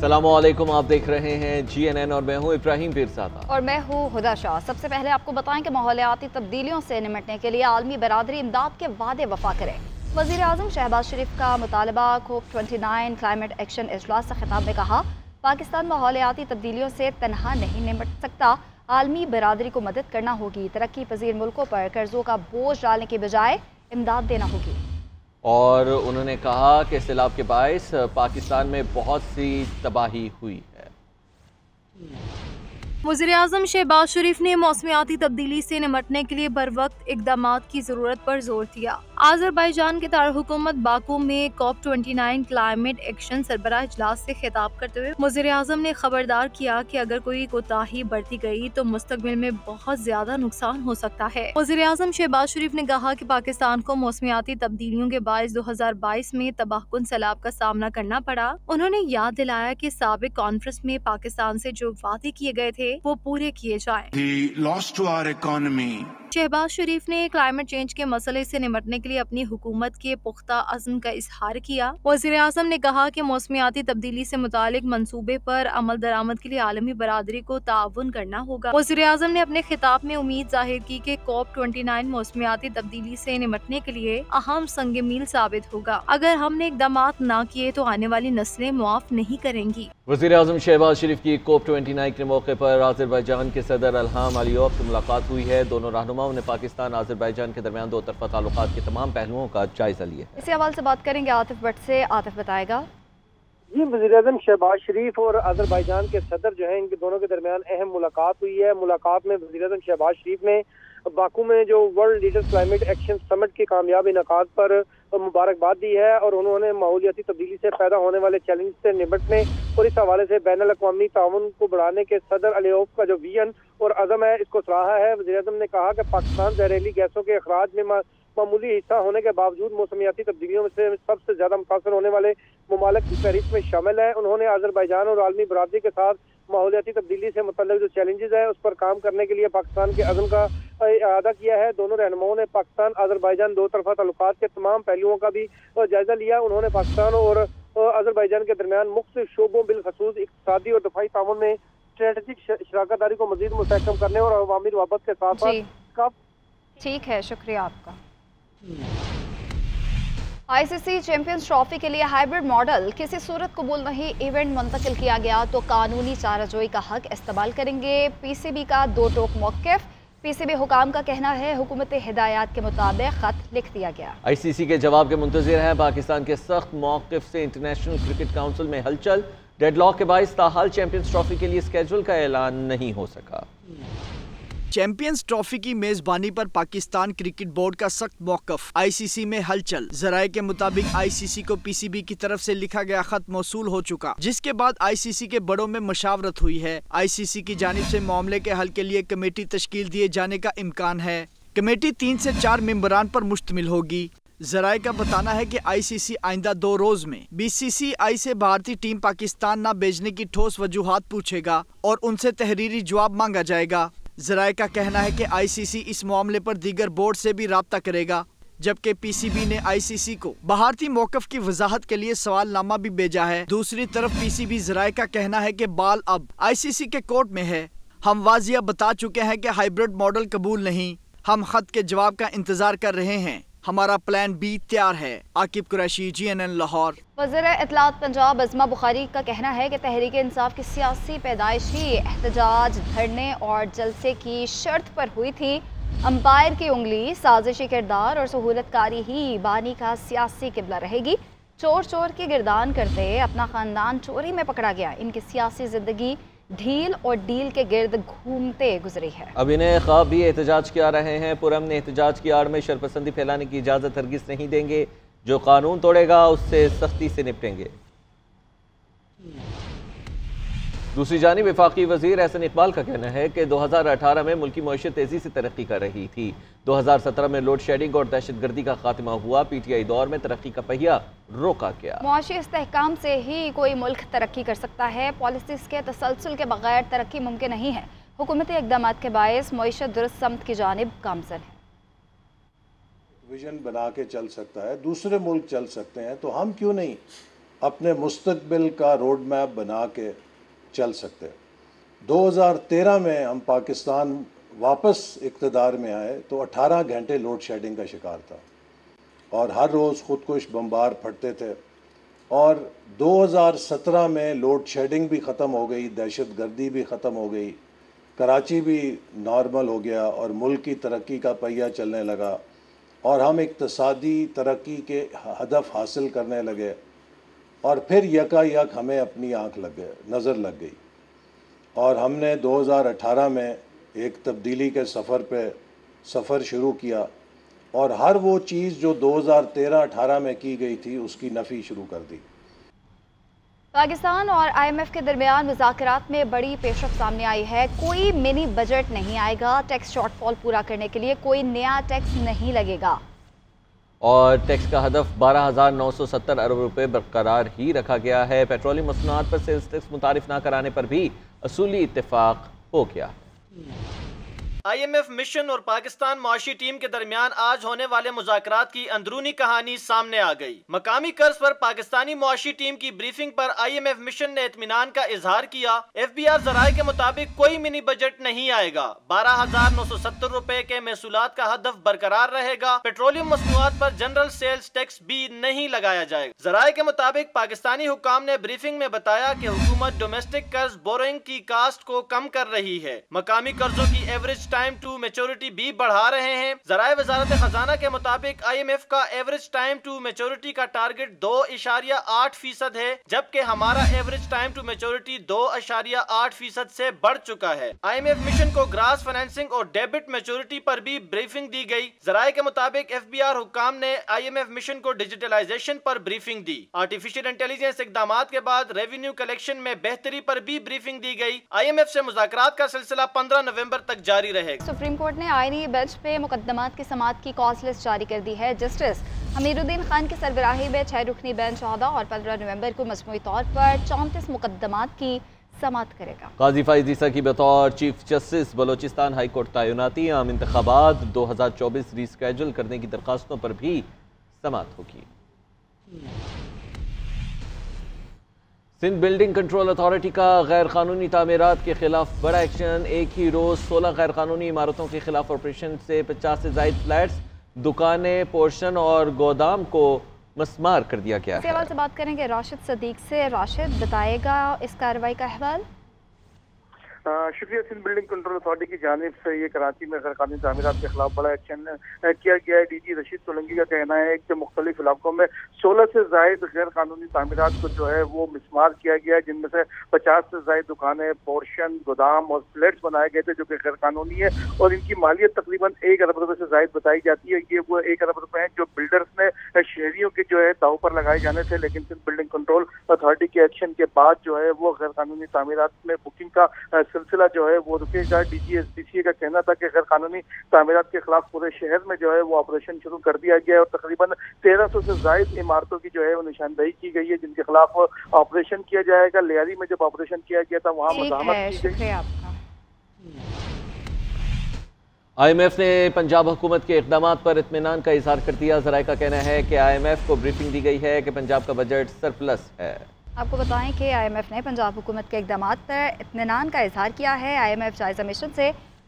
अस्सलामुअलैकुम, आप देख रहे हैं GNN और मैं हूं इब्राहिम पीरज़ादा और मैं हूं हुदा शाह। सबसे पहले आपको बताएं कि माहौलियाती तब्दीलियों से निपटने के लिए आलमी बरादरी इमदाद के वादे वफा करे। वज़ीर आज़म शहबाज शरीफ का मुतालबा COP29 क्लाइमेट एक्शन इजलास से खिताब में कहा, पाकिस्तान माहौलियाती तब्दीलियों से तनहा नहीं निपट सकता, आलमी बरादरी को मदद करना होगी। तरक्की पजीर मुल्कों पर कर्जों का बोझ डालने के बजाय इमदाद देना होगी। और उन्होंने कहा कि सैलाब के बायस पाकिस्तान में बहुत सी तबाही हुई है। वज़ीर आज़म शहबाज शरीफ ने मौसमियाती तब्दीली से निपटने के लिए बरवक्त इक़दामात की ज़रूरत पर जोर दिया। आज़रबाईजान के दारकूमत बाकू में COP29 क्लाइमेट एक्शन सरबराह इजलास से खिताब करते हुए वज़ीर आज़म ने खबरदार किया कि अगर कोई कोताही बरती गई तो मुस्तकबिल में बहुत ज्यादा नुकसान हो सकता है। वज़ीर आज़म शहबाज शरीफ ने कहा कि पाकिस्तान को मौसमियाती तब्दीलियों के बायस 2022 में तबाहकुन सैलाब का सामना करना पड़ा। उन्होंने याद दिलाया कि साबिक कॉन्फ्रेंस में पाकिस्तान से जो वादे किए गए थे वो पूरे किए जाएं। शहबाज शरीफ ने क्लाइमेट चेंज के मसले से निपटने के लिए अपनी हुकूमत के पुख्ता अज़्म का इजहार किया। वज़ीर आज़म ने कहा कि मौसमियाती तब्दीली से मुतालिक मंसूबे पर अमल दरामद के लिए आलमी बरादरी को ताउन करना होगा। वज़ीर आज़म ने अपने खिताब में उम्मीद जाहिर की कि COP29 मौसमियाती तब्दीली से निपटने के लिए अहम संग मील साबित होगा। अगर हमने इक़दामात न किए तो आने वाली नस्लें मुआफ नहीं करेंगी। वज़ीर आज़म शहबाज शरीफ की COP29 के मौके पर आज़रबाईजान के सदर इल्हाम अलीयेव से मुलाकात हुई है। दोनों रहनुमाओं ने पाकिस्तान आज़रबाईजान के दरमियान दो तरफ़ा ताल्लुकात के तमाम पहलुओं का जायजा लिया। इसी हवाले से बात करेंगे आतिफ भट्ट से। आतिफ बताएगा। जी, वज़ीर आज़म शहबाज शरीफ और आज़रबाईजान के सदर जो है, इनके दोनों के दरमियान अहम मुलाकात हुई है। मुलाकात में वज़ीर आज़म शहबाज शरीफ ने बाकू में जो world leaders climate action summit के कामयाब इनकाद पर मुबारकबाद दी है और उन्होंने माहौलियाती तब्दीली से पैदा होने वाले चैलेंज से निपटने और इस हवाले से बैनुल अक़वामी ताउन को बढ़ाने के सदर अलीयेव का जो विजन और अज़म है, इसको सराहा है। वज़ीर आज़म ने कहा कि पाकिस्तान जहरीली गैसों के अखराज में मामूली हिस्सा होने के बावजूद मौसमियाती तब्दीलियों से सबसे ज्यादा मुतासर होने वाले ममालिक की फहरिस्त में शामिल है। उन्होंने आज़रबाईजान और आलमी बरादरी के साथ माहौलियाती तब्दीली से मुतल्लिक़ जो चैलेंजेस है उस पर काम करने के लिए पाकिस्तान के अज़्म का अदा किया है। दोनों रहनुमाओं ने पाकिस्तान आज़रबाईजान दो तरफा ताल्लुकात के तमाम पहलुओं का भी जायजा लिया। उन्होंने पाकिस्तान और आज़रबाईजान के दरमियान मुख्तलिफ शोबों बिलखसूस इक़्तिसादी और दफाई ताउन में स्ट्रेटेजिक शराकतदारी को मज़ीद मुस्तहकम करने और अवामी रवाबत के साथ साथ। ठीक है, शुक्रिया आपका। ICC चैंपियंस ट्रॉफी के लिए हाइब्रिड मॉडल किसी सूरत कबूल नहीं, इवेंट मुंतकिल किया गया तो कानूनी चाराजोई का हक इस्तेमाल करेंगे। PCB का दो टोक मौक़िफ़। PCB हुकाम का कहना है हुकूमत हिदायत के मुताबिक खत लिख दिया गया। ICC के जवाब के मुंतज़िर हैं। पाकिस्तान के सख्त मौक़िफ़ से इंटरनेशनल क्रिकेट काउंसिल में हलचल। डेडलॉक के बायस ताहाल चैंपियंस ट्रॉफी के लिए स्केड्यूल का ऐलान नहीं हो सका। चैंपियंस ट्रॉफी की मेजबानी पर पाकिस्तान क्रिकेट बोर्ड का सख्त मौक़िफ़। ICC में हलचल। ज़राए के मुताबिक ICC को PCB की तरफ से लिखा गया खत मौसूल हो चुका, जिसके बाद ICC के बड़ों में मशावरत हुई है। ICC की जानिब से मामले के हल के लिए कमेटी तश्कील दिए जाने का इम्कान है। कमेटी 3 से 4 मेंबरान पर मुश्तमिल होगी। ज़राए का बताना है कि ICC आइंदा 2 रोज में BCCI से भारतीय टीम पाकिस्तान न भेजने की ठोस वजूहात पूछेगा और उनसे तहरीरी जवाब मांगा जाएगा। ज़राए का कहना है कि ICC इस मामले पर दीगर बोर्ड से भी राब्ता करेगा, जबकि PCB ने ICC को भारतीय मौक़िफ़ की वजाहत के लिए सवालनामा भी भेजा है। दूसरी तरफ PCB ज़राए का कहना है कि बाल अब ICC के कोर्ट में है। हम वाजिया बता चुके हैं कि हाइब्रिड मॉडल कबूल नहीं, हम खत के जवाब का इंतजार कर रहे हैं, हमारा प्लान B तैयार है। आकिब कुरैशी, GNN लाहौर। वज़ीर इत्तलात पंजाब अज़मा बुखारी का कहना है कि तहरीक इंसाफ की सियासी पैदाइश ही एहतजाज, धरने और जलसे की शर्त पर हुई थी। अंपायर की उंगली, साजिशी किरदार और सहूलतकारी ही बानी का सियासी किबला रहेगी। चोर चोर की गिरदान करते अपना ख़ानदान चोरी में पकड़ा गया। इनकी सियासी ज़िंदगी ढील और डील के गिर्द घूमते गुजरी है। अब इन्हें ख्वाब भी एहतजाज किया रहे हैं। पुरअमन एहतजाज की आड़ में शरपसंदी फैलाने की इजाज़त हरगिज़ नहीं देंगे। जो कानून तोड़ेगा उससे सख्ती से निपटेंगे। दूसरी जानिब वफाकी वज़ीर एहसन इकबाल का कहना है कि 2018 में मुल्की मईशत तेज़ी से तरक्की कर रही थी। 2017 में लोड शेडिंग और दहशतगर्दी का खात्मा हुआ। PTI दौर में तरक्की का पहिया रोका गया। मुआशी इस्तेहकाम से ही कोई मुल्क तरक्की कर सकता है। पॉलिसीज़ के तसलसल के बगैर तरक्की मुमकिन नहीं है। हुकूमती इक़दामात के बायस मईशत दुरुस्त समत की जानिब गामज़न है। विजन बना के चल सकता है, दूसरे मुल्क चल सकते हैं, तो हम क्यों नहीं अपने मुस्तकबिल का रोड मैप बना के चल सकते। 2013 में हम पाकिस्तान वापस इक़्तिदार में आए तो 18 घंटे लोड शेडिंग का शिकार था और हर रोज़ खुदकुश बम्बार फटते थे। और 2017 में लोड शेडिंग भी ख़त्म हो गई, दहशत गर्दी भी ख़त्म हो गई, कराची भी नॉर्मल हो गया और मुल्क की तरक्की का पहिया चलने लगा और हम इक़्तिसादी तरक्की के हदफ हासिल करने लगे। और फिर यकायक हमें अपनी आँख नज़र लग गई और हमने 2018 में एक तब्दीली के सफ़र शुरू किया और हर वो चीज़ जो 2013-18 में की गई थी उसकी नफ़ी शुरू कर दी। पाकिस्तान और IMF के दरमियान मुज़ाकरात में बड़ी पेशरफ्त सामने आई है। कोई मिनी बजट नहीं आएगा, टैक्स शॉर्टफॉल पूरा करने के लिए कोई नया टैक्स नहीं लगेगा और टैक्स का हदफ 12,970 अरब रुपए बरकरार ही रखा गया है। पेट्रोलियम मसनूआत पर सेल्स टैक्स मुतारिफ न कराने पर भी असूली इत्तेफाक हो गया। IMF मिशन और पाकिस्तान मुआशी टीम के दरमियान आज होने वाले मुज़ाकरात की अंदरूनी कहानी सामने आ गई। मकामी कर्ज पर पाकिस्तानी मुआशी टीम की ब्रीफिंग पर IMF मिशन ने इत्मीनान का इजहार किया। FBR ज़राए के मुताबिक कोई मिनी बजट नहीं आएगा। 12,970 रुपए के महसूलात का हदफ बरकरार रहेगा। पेट्रोलियम मसनूआत पर जनरल सेल्स टैक्स भी नहीं लगाया जाएगा। ज़राए के मुताबिक पाकिस्तानी हुकाम ने ब्रीफिंग में बताया कि हुकूमत डोमेस्टिक कर्ज बोरोइंग की कास्ट को कम कर रही है। मकामी कर्जों की एवरेज टाइम टू मैच्योरिटी भी बढ़ा रहे हैं। ज़राए वज़ारत खजाना के मुताबिक IMF का एवरेज टाइम टू मैच्योरिटी का टारगेट 2.8% है, जबकि हमारा एवरेज टाइम टू मैच्योरिटी 2.8% से बढ़ चुका है। IMF मिशन को ग्रास फाइनेंसिंग और डेबिट मैच्योरिटी पर भी ब्रीफिंग दी गई। ज़राए के मुताबिक FBR हुक्काम ने IMF मिशन को डिजिटलाइजेशन पर ब्रीफिंग दी। आर्टिफिशियल इंटेलिजेंस इकदामात के बाद रेवेन्यू कलेक्शन में बेहतरी पर भी ब्रीफिंग दी गई। IMF से मुज़ाकरात का सिलसिला 15 नवंबर तक जारी रहेगा। सुप्रीम कोर्ट ने आईनी बेंच पे मुकदमात की समाअत की कॉज लिस्ट जारी कर दी है। जस्टिस अमीरुद्दीन खान की सरबराही में 6 रुकनी बेंच 14 और 15 नवंबर को मजमूई तौर पर 34 मुकदमात की समाअत करेगा। काजी फाइज ईसा की बतौर chief justice Balochistan high court तैनाती, आम इंतखाबात 2024 रीस्केड्यूल करने की दरखास्तों पर भी समाअत होगी। सिंध बिल्डिंग कंट्रोल अथॉरिटी का गैर कानूनी तामीरात के खिलाफ बड़ा एक्शन। एक ही रोज 16 गैर कानूनी इमारतों के खिलाफ ऑपरेशन से 50 से ज्यादा फ्लैट्स, दुकानें, पोर्शन और गोदाम को मस्मार कर दिया गया है। इस हवाले से बात करेंगे राशिद सदीक से। राशिद, बताएगा इस कार्रवाई का अहवाल। शुक्रिया। सिंध बिल्डिंग कंट्रोल अथॉरिटी की जानिब से ये कराची में गैर कानूनी तामीरात के खिलाफ बड़ा एक्शन किया गया है। DG रशीद सोलंकी का कहना है कि मुख्तलिफ इलाकों में 16 से ज्यादा गैर कानूनी तामीरात को जो है वो मिसमार किया गया है, जिनमें से 50 से ज्यादा दुकानें, पोर्शन, गोदाम और फ्लैट्स बनाए गए थे जो कि गैर कानूनी है और इनकी मालियत तकरीबन 1 अरब रुपए से ज्यादा बताई जाती है। ये वो 1 अरब रुपए हैं जो बिल्डर्स ने शहरियों के जो है दाव पर लगाए जाने थे, लेकिन सिंध बिल्डिंग कंट्रोल अथॉरिटी के एक्शन के बाद जो है वो गैर कानूनी तामीरात में बुकिंग का सिलसिला जो है वो रुकेगा। DG SPCA का कहना था कि गैर कानूनी तामीरात के खिलाफ पूरे शहर में जो है वो ऑपरेशन शुरू कर दिया गया है और तकरीबन 1300 से ज्यादा इमारतों की जो है वो निशानदेही की गई है जिनके खिलाफ ऑपरेशन किया जाएगा। लियारी में जब ऑपरेशन किया गया था वहाँ मज़ाहमत की गई। IMF ने पंजाब हुकूमत के इक़दामात पर इत्मीनान का इजहार कर दिया। ज़राए का कहना है कि IMF को ब्रीफिंग दी गई है कि पंजाब का बजट सरप्लस है। आपको बताएं कि IMF ने पंजाब हुकूमत के इक़दामात पर इत्मीनान का इजहार किया है। IMF जायज़ा मिशन से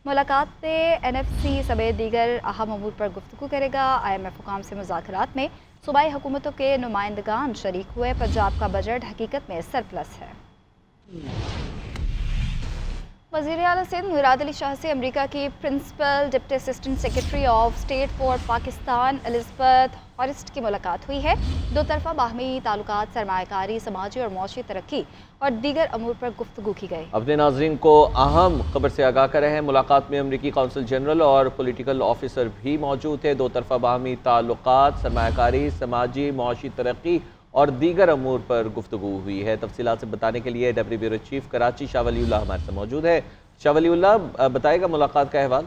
मुलाकात में NFC समेत दीगर अहम अमूर पर गुफ्तगू करेगा। IMF हुकाम से मुज़ाकरात में सूबाई हुकूमतों के नुमाइंदगान शरीक हुए। पंजाब का बजट हकीकत में सरप्लस है। वज़ीर आला सिंध मुराद अली शाह से अमरीका की principal deputy assistant secretary of state for Pakistan Elizabeth Horst की मुलाकात हुई है। दो तरफा बाहमी ताल्लुकात, सरमायाकारी, समाजी और मुआशी तरक्की और दीगर अमूर पर गुफ्तगू की गई। अपने नाज़रीन को अहम खबर से आगाह कर रहे हैं। मुलाकात में अमरीकी कौंसल जनरल और पॉलिटिकल ऑफिसर भी मौजूद थे। दो तरफा बाहमी ताल्लुकात, सरमायाकारी, समाजी, मुआशी तरक्की और दीगर अमूर पर गुफ्तगू हुई है। तफसीलात से बताने के लिए deputy bureau chief Karachi Shah Waliullah हमारे साथ मौजूद है। शाह वलीउल्लाह, बताएगा मुलाकात का अहवाल।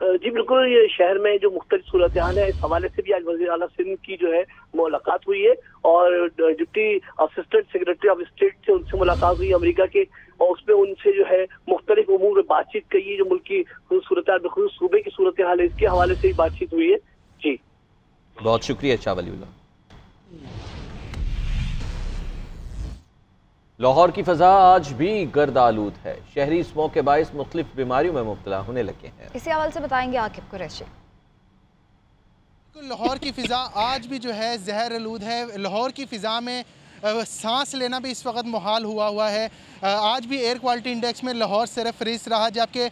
जी बिल्कुल, ये शहर में जो मुख्तलिफ सूरत हाल है इस हवाले से भी आज वज़ीर आला सिंध की जो है मुलाकात हुई है और deputy assistant secretary of state से उनसे मुलाकात हुई अमेरिका के, और उसमें उनसे जो है मुख्तलिफ उमूर में बातचीत की है। जो मुल्क की सूरत हाल, बिल्कुल सूबे की सूरत हाल है, इसके हवाले से ही बातचीत हुई है। जी बहुत शुक्रिया शाह वलीउल्लाह। लाहौर की फ़ज़ा आज भी गर्द आलूद है। शहरी स्मोक के बाइस मुख्तलिफ बीमारियों में मुब्तला होने लगे हैं। इसी हवाले से बताएंगे आकिब कुरैशी। लाहौर की फ़िज़ा आज भी जो है जहर आलूद है। लाहौर की फ़िज़ा में सांस लेना भी इस वक्त मुहाल हुआ है। आज भी एयर क्वालिटी इंडेक्स में लाहौर सिर्फ फरीस रहा, जबकि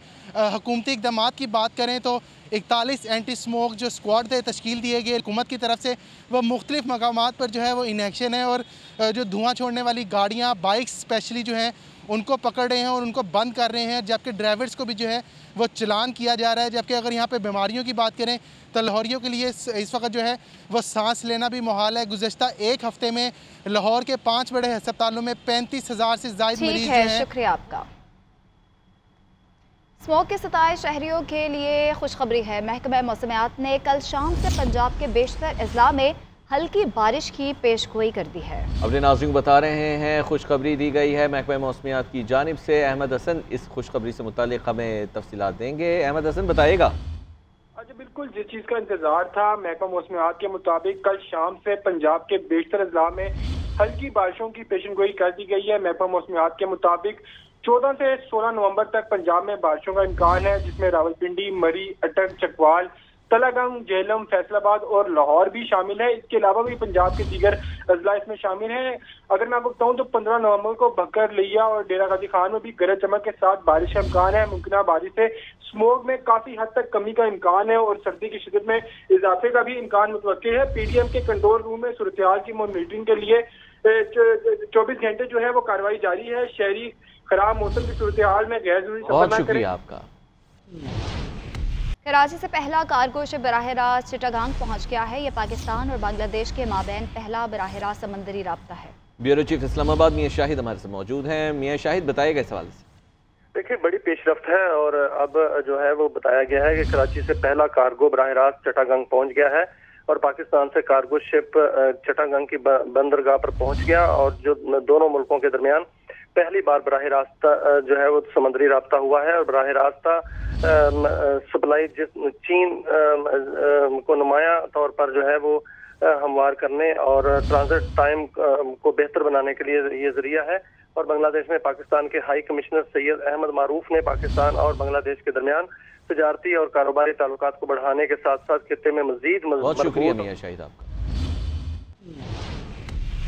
हुकूमती इक़दामात की बात करें तो 41 एंटी स्मोक जो स्क्वाड थे तश्कील दिए गए हुकूमत की तरफ से, वह मुख्तलिफ मकामात पर जो है वो इनएक्शन है और जो धुआं छोड़ने वाली गाड़ियाँ, बाइक्स स्पेशली जो हैं उनको पकड़ रहे हैं और उनको बंद कर रहे हैं, जबकि ड्राइवर्स को भी जो है वो चलान किया जा रहा है। जबकि अगर यहाँ पे बीमारियों की बात करें तो लाहौरियों के लिए इस वक्त जो है वो सांस लेना भी मुहाल है। गुज़श्ता एक हफ्ते में लाहौर के 5 बड़े अस्पतालों में 35,000 से ज़ायद मरीज हैं। शुक्रिया आपका। स्मोक के सताए शहरियों के लिए खुशखबरी है। महकमा मौसमियात ने कल शाम से पंजाब के बेशतर अजला में हल्की बारिश की पेशगोई कर दी है। अपने नाज़रीन को बता रहे हैं खुशखबरी दी गई है महकमा मौसमियात की जानिब से। अहमद हसन इस खुशखबरी से मुतालिक हमें तफसीलात देंगे। अहमद हसन बताइएगा। अच्छा, बिल्कुल जिस चीज़ का इंतजार था, महकमा मौसमियात के मुताबिक कल शाम से पंजाब के बेशतर अजला में हल्की बारिशों की पेशनगोई कर दी गई है। महकमा मौसमियात के मुताबिक 14 से 16 नवंबर तक पंजाब में बारिशों का इम्कान है, जिसमें रावलपिंडी, मरी, अटक, चकवाल, तलागंग, झेलम, फैसलाबाद और लाहौर भी शामिल है। इसके अलावा भी पंजाब के दीगर अजला इसमें शामिल हैं। अगर मैं आपको बताऊं तो 15 नवंबर को बकर, लिया और डेरा गाजी खान में भी गरज चमक के साथ बारिश का इम्कान है। मुमकिन बारिश से स्मोक में काफी हद तक कमी का इम्कान है और सर्दी की शिद्दत में इजाफे का भी इम्कान मुतवक्किल है। पीडीएम के कंट्रोल रूम में सूरत-ए-हाल की मॉनिटरिंग के लिए 24 घंटे जो है वो कार्रवाई जारी है। शहरी खराब मौसम की सूरत-ए-हाल में गैर जरूरी बहुत शुक्रिया आपका। कराची से पहला कार्गो शिप बराह रास्त चिटागांग पहुंच गया है। यह पाकिस्तान और बांग्लादेश के माबैन पहला बराह रास्त समंदरी राब्ता है। ब्यूरो चीफ इस्लामाबाद मियां शाहिद हमारे साथ मौजूद हैं। मियां शाहिद बताइएगा इस सवाल से। देखिए, बड़ी पेशरफ्त है और अब जो है वो बताया गया है कि कराची से पहला कार्गो बराह रास्त चिटागांग पहुंच गया है और पाकिस्तान से कार्गो शिप चिटागांग की बंदरगाह पर पहुंच गया और जो दोनों मुल्कों के दरमियान पहली बार बराह रास्ता जो है वो समंदरी राब्ता हुआ है। और बराह रास्ता सप्लाई चीन को नुमाया तौर पर जो है वो हमवार करने और ट्रांजिट टाइम को बेहतर बनाने के लिए ये जरिया है। और बांग्लादेश में पाकिस्तान के हाई कमिश्नर सैयद अहमद मारूफ ने पाकिस्तान और बांग्लादेश के दरमियान तजारती और कारोबारी ताल्लुकात को बढ़ाने के साथ साथ खित्ते में मजीद बहुत शुक्रिया मियां शाहिद आपका।